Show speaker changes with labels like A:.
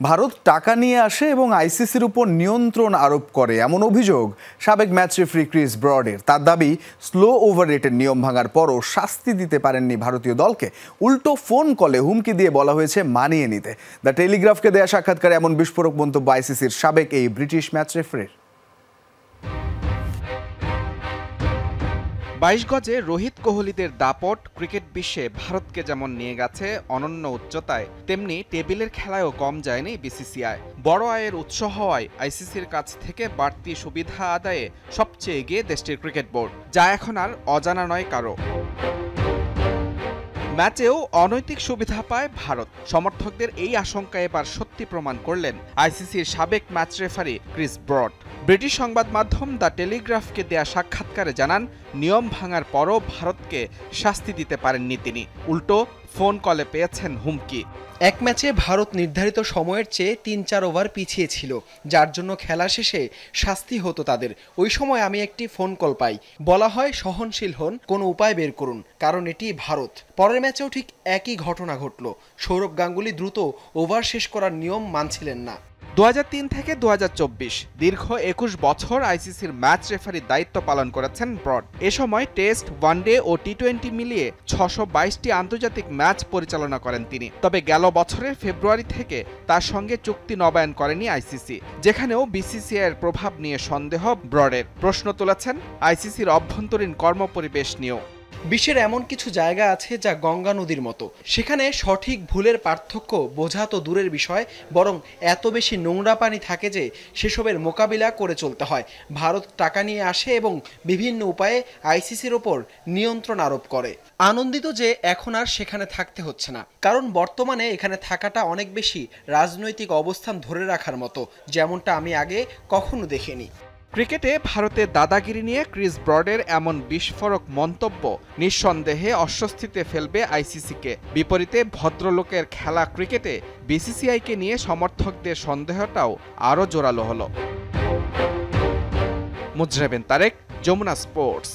A: ভারত টাকা নিয়ে আসে এবং আইসিসির উপর নিয়ন্ত্রণ আরোপ করে এমন অভিযোগ সাবেক ম্যাচ রেফারি ক্রিস ব্রডের। তার দাবি, স্লো ওভার রেটের নিয়ম ভাঙার পরও শাস্তি দিতে পারেননি ভারতীয় দলকে। উল্টো ফোন কলে হুমকি দিয়ে বলা হয়েছে মানিয়ে নিতে। দ্য টেলিগ্রাফকে দেয়া সাক্ষাৎকারে এমন বিস্ফোরক মন্তব্য আইসিসির সাবেক এই ব্রিটিশ ম্যাচ রেফারির।
B: ২২ গজে রোহিত কোহলিদের দাপট ক্রিকেট বিশ্বে ভারতকে যেমন নিয়ে গেছে অনন্য উচ্চতায়, তেমনি টেবিলের খেলায়ও কম যায়নি বিসিসিআই। বড় আয়ের উৎস হওয়ায় আইসিসির কাছ থেকে বাড়তি সুবিধা আদায়ে সবচেয়ে এগিয়ে দেশটির ক্রিকেট বোর্ড, যা এখন আর অজানা নয় কারো। ম্যাচেও অনৈতিক সুবিধা পায় ভারত। সমর্থকদের এই আশঙ্কা এবার সত্যি প্রমাণ করলেন আইসিসির সাবেক match referee Chris Broad. British সংবাদ মাধ্যম দ্য টেলিগ্রাফকে দেয়া সাক্ষাৎকারে জানান, নিয়ম ভাঙার পরও ভারতকে শাস্তি দিতে পারেননি তিনি, উল্টো ফোন কলে পেয়েছেন হুমকি।
C: এক ম্যাচে ভারত নির্ধারিত সময়ের চেয়ে ৩-৪ ওভার পিছিয়ে ছিল, যার জন্য খেলা শেষে শাস্তি হতো তাদের। ওই সময় আমি একটি ফোন কল পাই, বলা হয় সহনশীল হন, কোনো উপায় বের করুন, কারণ এটি ভারত। পরের ম্যাচেও ঠিক একই ঘটনা ঘটল। সৌরভ গাঙ্গুলি দ্রুত ওভার শেষ করার নিয়ম মানছিলেন না।
B: ২০০৩ থেকে ২০২৪ দীর্ঘ ২১ বছর আইসিসির ম্যাচ রেফারির দায়িত্ব পালন করেছেন ব্রড। এ সময় টেস্ট, ওয়ানডে ও টি-20 মিলিয়ে ৬২২টি আন্তর্জাতিক ম্যাচ পরিচালনা করেন তিনি। তবে গেল বছরের ফেব্রুয়ারি থেকে তার সঙ্গে চুক্তি নবায়ন করেনি আইসিসি, যেখানেও বিসিসিআইয়ের প্রভাব নিয়ে সন্দেহ ব্রডের। প্রশ্ন তুলেছেন আইসিসির অভ্যন্তরীণ কর্মপরিবেশ নিয়েও।
C: বিশ্বের এমন কিছু জায়গা আছে যা গঙ্গা নদীর মতো, সেখানে সঠিক ভুলের পার্থক্য বোঝা তো দূরের বিষয়, বরং এত বেশি নোংরা পানি থাকে যে সেসবের মোকাবিলা করে চলতে হয়। ভারত টাকা নিয়ে আসে এবং বিভিন্ন উপায়ে আইসিসির ওপর নিয়ন্ত্রণ আরোপ করে। আনন্দিত যে এখন আর সেখানে থাকতে হচ্ছে না, কারণ বর্তমানে এখানে থাকাটা অনেক বেশি রাজনৈতিক অবস্থান ধরে রাখার মতো, যেমনটা আমি আগে কখনো দেখিনি।
B: ক্রিকেটে ভারতের দাদাগিরি নিয়ে ক্রিস ব্রডের এমন বিস্ফোরক মন্তব্য নিঃসন্দেহে অস্বস্তিতে ফেলবে আইসিসিকে। বিপরীতে ভদ্রলোকের খেলা ক্রিকেটে বিসিসিআইকে নিয়ে সমর্থকদের সন্দেহটাও আরও জোরালো হলো। মুজরেবেন তারেক, যমুনা স্পোর্টস।